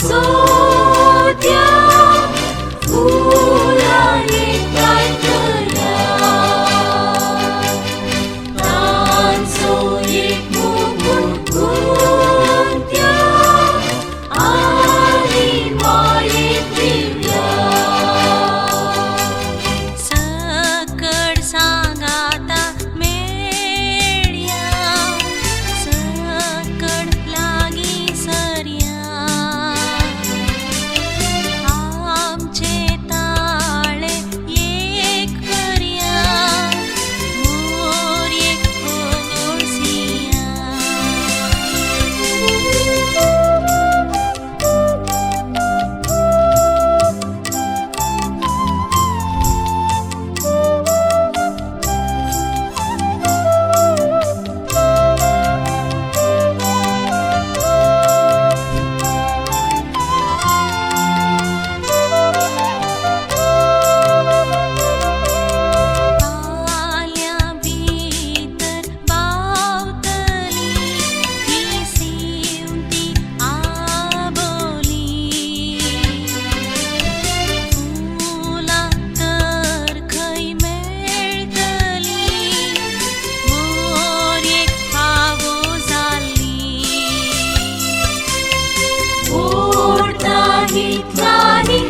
सोद्या फुलांनी कातल्या तांचो एक मुकुट गुंत्या आनी मायेक दिल्या सकड सांगाता मेळ्या सकड लागी सरया आमचे ताळे एक करया मोर एक खोगोळसिया आल्या भीतर बावतली ही सिवती आबोली फुलां तर खंय मेळटली मोर एक फावो जाल्ली ओढता हितलानी